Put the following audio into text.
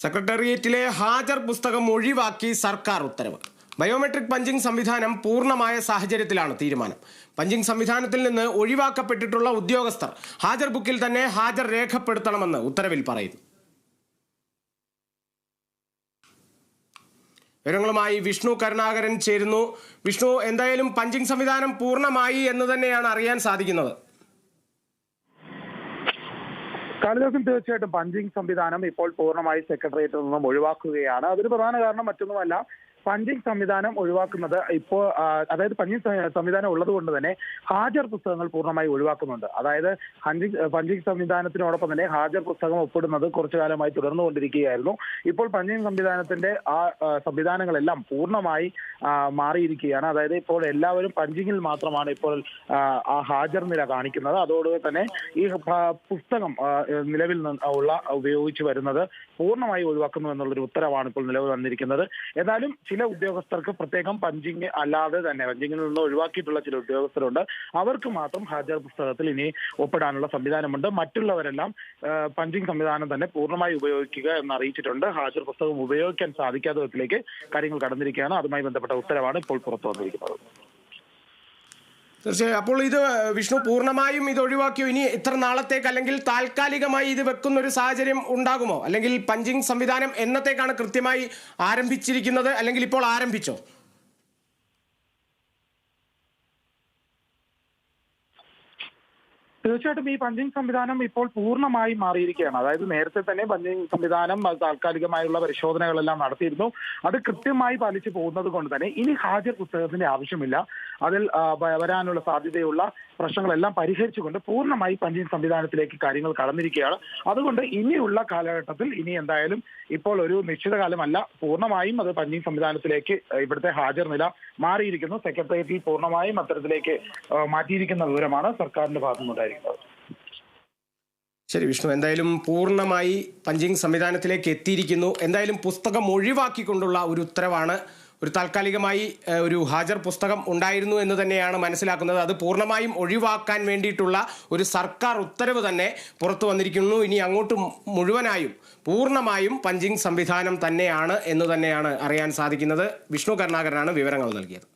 സെക്രട്ടേറിയറ്റിലെ ഹാജർ പുസ്തകം ഒഴിവാക്കി സർക്കാർ ഉത്തരവ്. ബയോമെട്രിക് പഞ്ചിംഗ് സംവിധാനം പൂർണ്ണമായ സാഹചര്യത്തിലാണ് തീരുമാനം. പഞ്ചിംഗ് സംവിധാനത്തിൽ നിന്ന് ഒഴിവാക്കപ്പെട്ടിട്ടുള്ള ഉദ്യോഗസ്ഥർ ഹാജർ ബുക്കിൽ തന്നെ ഹാജർ രേഖപ്പെടുത്തണമെന്ന് ഉത്തരവിൽ പറയുന്നു. വിവരങ്ങളുമായി വിഷ്ണു കരുണാകരൻ ചേരുന്നു. വിഷ്ണു, എന്തായാലും പഞ്ചിംഗ് സംവിധാനം പൂർണ്ണമായി എന്ന് തന്നെയാണ് അറിയാൻ സാധിക്കുന്നത്. കാളിദാസൻ, തീർച്ചയായിട്ടും പഞ്ചിംഗ് സംവിധാനം ഇപ്പോൾ പൂർണ്ണമായി സെക്രട്ടേറിയറ്റിൽ നിന്നും ഒഴിവാക്കുകയാണ്. അതിന് പ്രധാന കാരണം മറ്റൊന്നുമല്ല, പഞ്ചിംഗ് സംവിധാനം ഒഴിവാക്കുന്നത് ഇപ്പോൾ അതായത് പഞ്ചിംഗ് സംവിധാനം ഉള്ളത് കൊണ്ട് തന്നെ ഹാജർ പുസ്തകങ്ങൾ പൂർണ്ണമായി ഒഴിവാക്കുന്നുണ്ട്. അതായത് പഞ്ചിംഗ് സംവിധാനത്തിനോടൊപ്പം തന്നെ ഹാജർ പുസ്തകം ഒപ്പിടുന്നത് കുറച്ചു കാലമായി തുടർന്നുകൊണ്ടിരിക്കുകയായിരുന്നു. ഇപ്പോൾ പഞ്ചിംഗ് സംവിധാനത്തിന്റെ സംവിധാനങ്ങളെല്ലാം പൂർണ്ണമായി മാറിയിരിക്കുകയാണ്. അതായത് ഇപ്പോൾ എല്ലാവരും പഞ്ചിങ്ങിൽ മാത്രമാണ് ഇപ്പോൾ ആ ഹാജർ നില കാണിക്കുന്നത്. അതോടൊപ്പം തന്നെ ഈ പുസ്തകം നിലവിൽ ഉള്ള ഉപയോഗിച്ച് വരുന്നത് പൂർണ്ണമായി ഒഴിവാക്കുന്നു എന്നുള്ളൊരു ഉത്തരവാണ് ഇപ്പോൾ നിലവിൽ വന്നിരിക്കുന്നത്. എന്നാലും ചില ഉദ്യോഗസ്ഥർക്ക് പ്രത്യേകം പഞ്ചിങ് അല്ലാതെ തന്നെ പഞ്ചിങ്ങിൽ നിന്ന് ഒഴിവാക്കിയിട്ടുള്ള ചില ഉദ്യോഗസ്ഥരുണ്ട്. അവർക്ക് മാത്രം ഹാജർ പുസ്തകത്തിൽ ഇനി ഒപ്പിടാനുള്ള സംവിധാനമുണ്ട്. മറ്റുള്ളവരെല്ലാം പഞ്ചിങ് സംവിധാനം തന്നെ പൂർണ്ണമായി ഉപയോഗിക്കുക എന്ന് അറിയിച്ചിട്ടുണ്ട്. ഹാജർ പുസ്തകം ഉപയോഗിക്കാൻ സാധിക്കാത്ത വിധത്തിലേക്ക് കാര്യങ്ങൾ കടന്നിരിക്കുകയാണ്. അതുമായി ബന്ധപ്പെട്ട ഉത്തരവാണ് ഇപ്പോൾ പുറത്തു വന്നിരിക്കുന്നത്. തീർച്ചയായും. അപ്പോൾ ഇത് വിഷ്ണു, പൂർണ്ണമായും ഇത് ഒഴിവാക്കിയോ? ഇനി ഇത്ര നാളത്തേക്ക് അല്ലെങ്കിൽ താൽക്കാലികമായി ഇത് വെക്കുന്ന ഒരു സാഹചര്യം ഉണ്ടാകുമോ? അല്ലെങ്കിൽ പഞ്ചിങ് സംവിധാനം എന്നത്തേക്കാണ് കൃത്യമായി ആരംഭിച്ചിരിക്കുന്നത്, അല്ലെങ്കിൽ ഇപ്പോൾ ആരംഭിച്ചോ? തീർച്ചയായിട്ടും ഈ പഞ്ചിംഗ് സംവിധാനം ഇപ്പോൾ പൂർണ്ണമായി മാറിയിരിക്കുകയാണ്. അതായത് നേരത്തെ തന്നെ പഞ്ചിംഗ് സംവിധാനം താൽക്കാലികമായുള്ള പരിശോധനകളെല്ലാം നടത്തിയിരുന്നു. അത് കൃത്യമായി പാലിച്ചു പോകുന്നത് കൊണ്ട് തന്നെ ഇനി ഹാജർ പുസ്തകത്തിന്റെ ആവശ്യമില്ല. അതിൽ വരാനുള്ള സാധ്യതയുള്ള പ്രശ്നങ്ങളെല്ലാം പരിഹരിച്ചുകൊണ്ട് പൂർണ്ണമായി പഞ്ചിംഗ് സംവിധാനത്തിലേക്ക് കാര്യങ്ങൾ കടന്നിരിക്കുകയാണ്. അതുകൊണ്ട് ഇനിയുള്ള കാലഘട്ടത്തിൽ ഇനി എന്തായാലും ഇപ്പോൾ ഒരു നിശ്ചിത കാലമല്ല, പൂർണ്ണമായും അത് പഞ്ചിംഗ് സംവിധാനത്തിലേക്ക് ഇവിടുത്തെ ഹാജർ നില മാറിയിരിക്കുന്നു. സെക്രട്ടേറിയറ്റിൽ പൂർണ്ണമായും അത്തരത്തിലേക്ക് മാറ്റിയിരിക്കുന്ന വിവരമാണ് സർക്കാരിന്റെ ഭാഗത്തുനിന്നുണ്ടായിരിക്കുന്നത്. ശരി വിഷ്ണു, എന്തായാലും പൂർണ്ണമായി പഞ്ചിംഗ് സംവിധാനത്തിലേക്ക് എത്തിയിരിക്കുന്നു. എന്തായാലും പുസ്തകം ഒഴിവാക്കിക്കൊണ്ടുള്ള ഒരു ഉത്തരവാണ്. ഒരു താൽക്കാലികമായി ഒരു ഹാജർ പുസ്തകം ഉണ്ടായിരുന്നു എന്ന് തന്നെയാണ് മനസ്സിലാക്കുന്നത്. അത് പൂർണ്ണമായും ഒഴിവാക്കാൻ വേണ്ടിയിട്ടുള്ള ഒരു സർക്കാർ ഉത്തരവ് തന്നെ പുറത്തു വന്നിരിക്കുന്നു. ഇനി അങ്ങോട്ട് മുഴുവനായും പൂർണ്ണമായും പഞ്ചിംഗ് സംവിധാനം തന്നെയാണ് എന്ന് തന്നെയാണ് അറിയാൻ സാധിക്കുന്നത്. വിഷ്ണു കരുണാകരനാണ് വിവരങ്ങൾ നൽകിയത്.